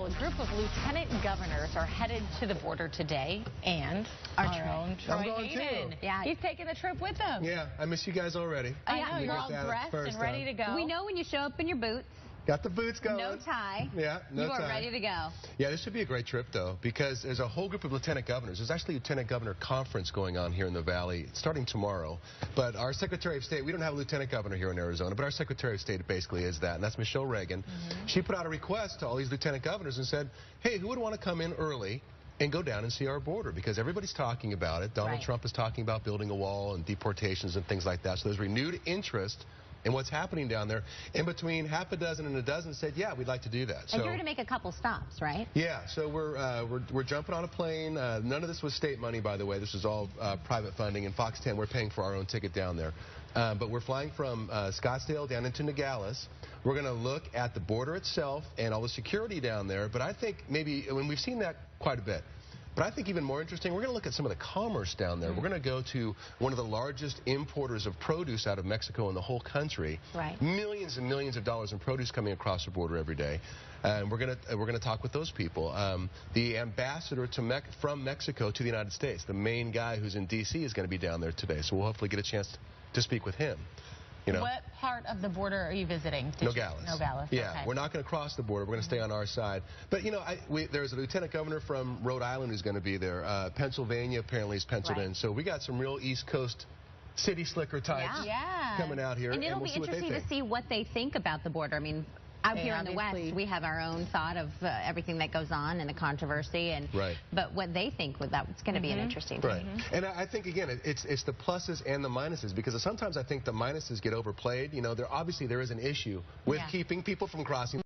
Well, a group of lieutenant governors are headed to the border today, and our own Troy Hayden. Too. Yeah. He's taking the trip with them. Yeah, I miss you guys already. I know, you're all dressed and ready to go. We know when you show up in your boots. Got the boots going. No tie. Yeah, no tie. You are ready to go. Yeah, this should be a great trip, though, because there's a whole group of lieutenant governors. There's actually a lieutenant governor conference going on here in the Valley starting tomorrow. But our Secretary of State, we don't have a lieutenant governor here in Arizona, but our Secretary of State basically is that, and that's Michele Reagan. She put out a request to all these lieutenant governors and said, hey, who would want to come in early and go down and see our border? Because everybody's talking about it. Donald Trump is talking about building a wall and deportations and things like that. So there's renewed interest in what's happening down there. In between half a dozen and a dozen said, yeah, we'd like to do that. And you're going to make a couple stops, right? Yeah, so we're jumping on a plane. None of this was state money, by the way. This is all private funding. And Fox 10, we're paying for our own ticket down there. But we're flying from Scottsdale down into Nogales. We're going to look at the border itself and all the security down there. But I think maybe, when we've seen that quite a bit, but I think even more interesting, we're going to look at some of the commerce down there. We're going to go to one of the largest importers of produce out of Mexico in the whole country. Right. Millions and millions of dollars in produce coming across the border every day. And we're going to talk with those people. The ambassador from Mexico to the United States, the main guy who's in D.C., is going to be down there today. So we'll hopefully get a chance to speak with him. You know. What part of the border are you visiting? Nogales. Nogales. Yeah, okay. We're not going to cross the border. We're going to stay on our side. But, you know, there's a lieutenant governor from Rhode Island who's going to be there. Pennsylvania apparently is penciled in. So we got some real East Coast city slicker types coming out here. And it'll be interesting to see what they think about the border. I mean, out here in the West, we have our own thought of everything that goes on and the controversy, and but what they think with that, it's going to be an interesting thing. And I think, again, it's the pluses and the minuses, because sometimes I think the minuses get overplayed. You know, there is an issue with keeping people from crossing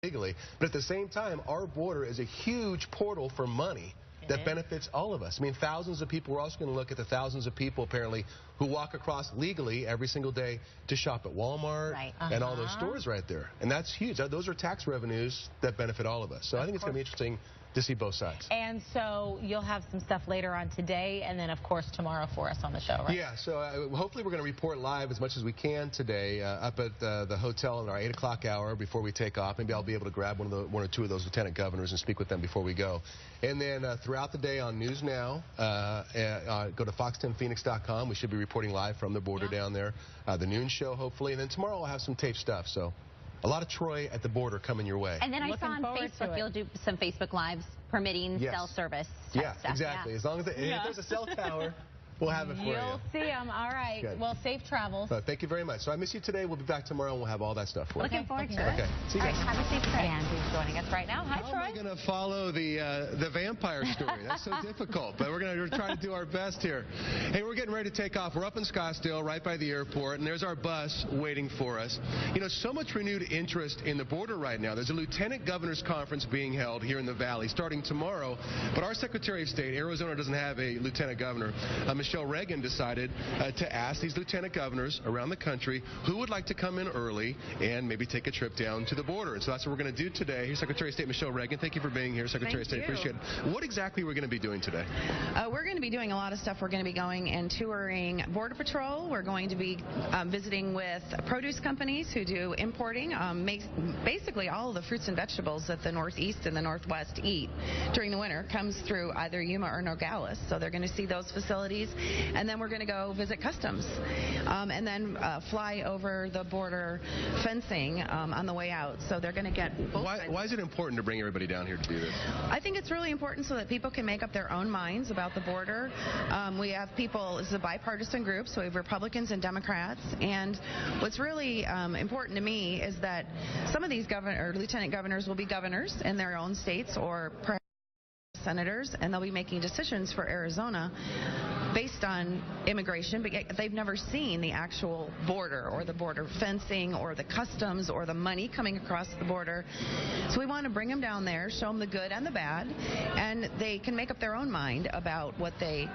legally, but at the same time, our border is a huge portal for money that benefits all of us. I mean, thousands of people. We're also going to look at the thousands of people, apparently, who walk across legally every single day to shop at Walmart and all those stores right there. And that's huge. Those are tax revenues that benefit all of us. So I think it's going to be interesting to see both sides. And so you'll have some stuff later on today, and then, of course, tomorrow for us on the show, right? Yeah, so hopefully we're going to report live as much as we can today up at the hotel in our 8 o'clock hour before we take off. Maybe I'll be able to grab one or two of those lieutenant governors and speak with them before we go. And then throughout the day on News Now, go to fox10phoenix.com. We should be reporting live from the border down there. The noon show, hopefully. And then tomorrow I'll have some tape stuff. So a lot of Troy at the border coming your way. And then I saw on Facebook you'll do some Facebook Lives permitting cell service stuff. Exactly. As long as if there's a cell tower, we'll have it for you. You'll see them. All right. Good. Well, safe travels. Thank you very much. So I miss you today. We'll be back tomorrow, and we'll have all that stuff for you. Looking forward to it. Okay. See you guys. Have a safe trip. And who's joining us right now? Hi, Troy. How am I going to follow the vampire story? That's so difficult, but we're going to try to do our best here. Hey, we're getting ready to take off. We're up in Scottsdale, right by the airport, and there's our bus waiting for us. You know, so much renewed interest in the border right now. There's a lieutenant governor's conference being held here in the Valley starting tomorrow, but our Secretary of State, Arizona doesn't have a lieutenant governor. Michele Reagan decided to ask these lieutenant governors around the country who would like to come in early and maybe take a trip down to the border. And so that's what we're going to do today. Here's Secretary of State Michele Reagan. Thank you for being here, Secretary of State. Appreciate it. What exactly are we going to be doing today? We're going to be doing a lot of stuff. We're going to be going and touring Border Patrol. We're going to be visiting with produce companies who do importing. Basically, all of the fruits and vegetables that the Northeast and the Northwest eat during the winter comes through either Yuma or Nogales. So they're going to see those facilities. And then we're going to go visit customs and then fly over the border fencing on the way out. So they're going to get both Why is it important to bring everybody down here to do this? I think it's really important so that people can make up their own minds about the border. We have people, it's a bipartisan group, so we have Republicans and Democrats. And what's really important to me is that some of these lieutenant governors will be governors in their own states or perhaps senators, and they'll be making decisions for Arizona based on immigration, but they've never seen the actual border or the border fencing or the customs or the money coming across the border. So we want to bring them down there, show them the good and the bad, and they can make up their own mind about what they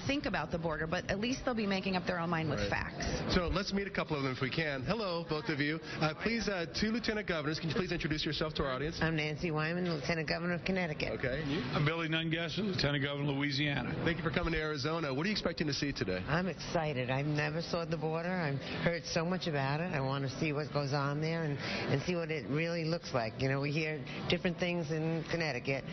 think about the border, but at least they'll be making up their own mind with facts. So let's meet a couple of them if we can. Hello, both of you. Please, two lieutenant governors. Can you please introduce yourself to our audience? I'm Nancy Wyman, Lieutenant Governor of Connecticut. Okay. And you? I'm Billy Nungesser, Lieutenant Governor of Louisiana. Thank you for coming to Arizona. what are you expecting to see today? I'm excited. I never saw the border. I've heard so much about it. I want to see what goes on there and see what it really looks like. You know, we hear different things in Connecticut.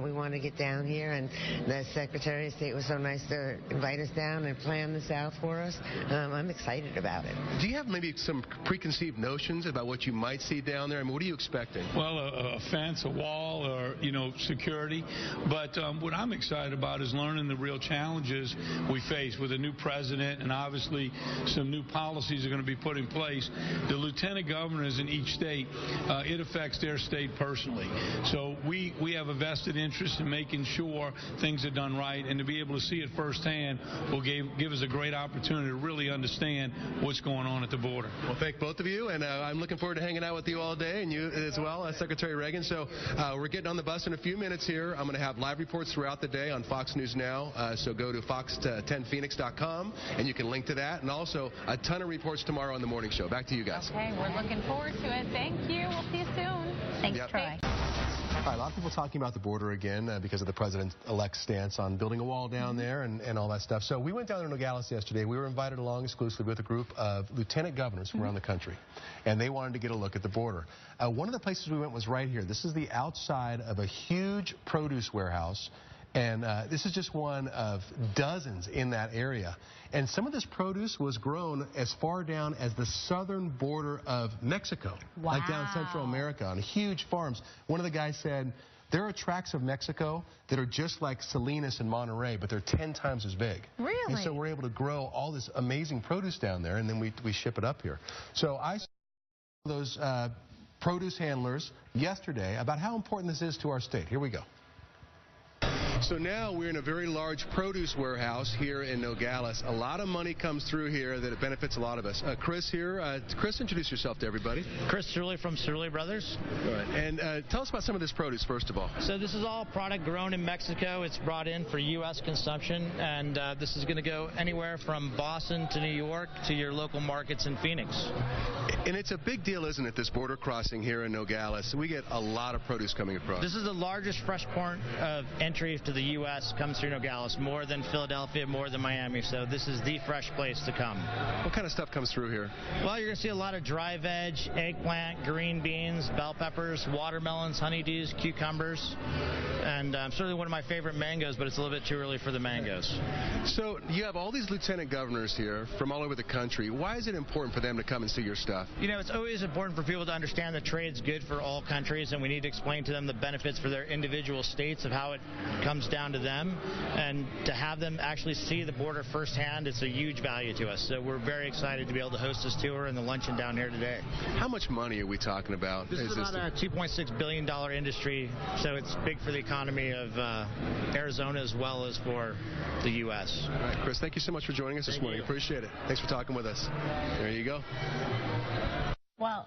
We want to get down here, and the Secretary of State was so nice to invite us down and plan this out for us. I'm excited about it. Do you have maybe some preconceived notions about what you might see down there? I mean, what are you expecting? Well, a fence, a wall, or, security. But what I'm excited about is learning the real challenges we face with a new president, and obviously some new policies are going to be put in place. The lieutenant governors in each state, it affects their state personally. So we have a vested interest in making sure things are done right, and to be able to see it firsthand will give us a great opportunity to really understand what's going on at the border. Well, thank both of you, and I'm looking forward to hanging out with you all day, and you as well, Secretary Reagan. So we're getting on the bus in a few minutes here. I'm going to have live reports throughout the day on Fox News Now, so go to fox10phoenix.com, and you can link to that, and also a ton of reports tomorrow on the morning show. Back to you guys. Okay, we're looking forward to it. Thank you. We'll see you soon. Thanks, Troy. All right, a lot of people talking about the border again because of the president-elect's stance on building a wall down there and all that stuff. So we went down to Nogales yesterday. We were invited along exclusively with a group of lieutenant governors from around the country, and they wanted to get a look at the border. One of the places we went was right here. This is the outside of a huge produce warehouse, and this is just one of dozens in that area. And some of this produce was grown as far down as the southern border of Mexico, like down Central America, on huge farms. One of the guys said, there are tracts of Mexico that are just like Salinas and Monterey, but they're 10 times as big. Really? And so we're able to grow all this amazing produce down there, and then we ship it up here. So I saw those produce handlers yesterday about how important this is to our state. Here we go. So now we're in a very large produce warehouse here in Nogales. A lot of money comes through here that it benefits a lot of us. Chris here. Chris, introduce yourself to everybody. Chris Cerulli from Cerulli Brothers. All right. And tell us about some of this produce, first of all. So this is all product grown in Mexico. It's brought in for U.S. consumption, and this is going to go anywhere from Boston to New York to your local markets in Phoenix. And it's a big deal, isn't it, this border crossing here in Nogales? We get a lot of produce coming across. This is the largest fresh port of entry to the U.S. comes through Nogales, more than Philadelphia, more than Miami. So this is the fresh place to come. What kind of stuff comes through here? Well, you're going to see a lot of dry veg, eggplant, green beans, bell peppers, watermelons, honeydews, cucumbers, and certainly one of my favorite mangoes, but it's a little bit too early for the mangoes. So you have all these lieutenant governors here from all over the country. Why is it important for them to come and see your stuff? You know, it's always important for people to understand that trade's good for all countries, and we need to explain to them the benefits for their individual states of how it comes down to them, and to have them actually see the border firsthand, it's a huge value to us. So we're very excited to be able to host this tour and the luncheon down here today. How much money are we talking about? This is about a $2.6 billion industry, so it's big for the economy of Arizona as well as for the U.S. All right, Chris, thank you so much for joining us this morning. Appreciate it. Thanks for talking with us. There you go. Well,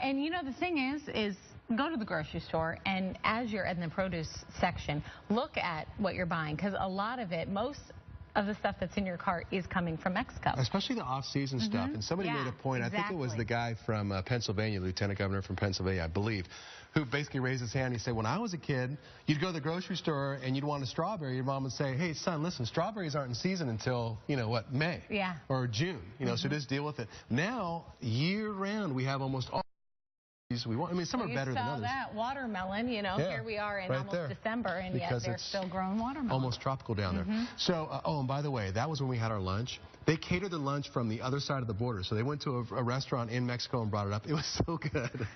and you know, the thing is go to the grocery store, and as you're in the produce section, look at what you're buying, because a lot of it, most of the stuff that's in your cart is coming from Mexico. Especially the off-season stuff. And somebody made a point, exactly. I think it was the guy from Pennsylvania, Lieutenant Governor from Pennsylvania, I believe, who basically raised his hand. He said, when I was a kid, you'd go to the grocery store and you'd want a strawberry. Your mom would say, hey, son, listen, strawberries aren't in season until, May or June. So just deal with it. Now, year-round, we have almost all we want. I mean, some are better than others. That watermelon, here we are in almost December, and yet they're still growing watermelon. Almost tropical down there. So, and by the way, that was when we had our lunch. They catered the lunch from the other side of the border. So they went to a restaurant in Mexico and brought it up. It was so good.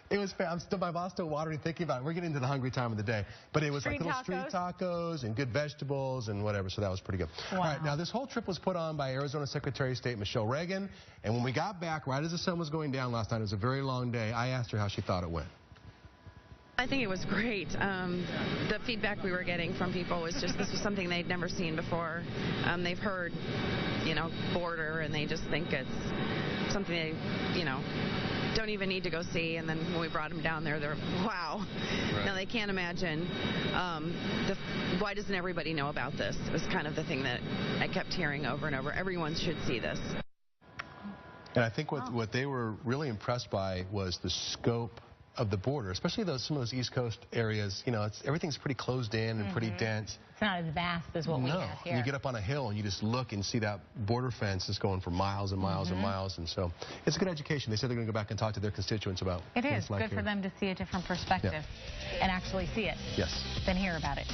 It was, my mouth's still watering thinking about it. We're getting into the hungry time of the day. But it was like little street tacos and good vegetables and whatever, so that was pretty good. Wow. All right, now this whole trip was put on by Arizona Secretary of State Michele Reagan, and when we got back, right as the sun was going down last night, it was a very long day, I asked her how she thought it went. I think it was great. The feedback we were getting from people was just this was something they'd never seen before. They've heard, border, and they just think it's something they, don't even need to go see. And then when we brought them down there, they're, wow. Right. Now they can't imagine. Why doesn't everybody know about this? It was kind of the thing that I kept hearing over and over. Everyone should see this. And I think what they were really impressed by was the scope of the border, especially some of those East Coast areas. You know, everything's pretty closed in and pretty dense. It's not as vast as what we have here. And you get up on a hill and you just look and see that border fence is going for miles and miles and miles. And so it's a good education. They said they're going to go back and talk to their constituents about it. It is like good for them to see a different perspective and actually see it. Yes. Than hear about it.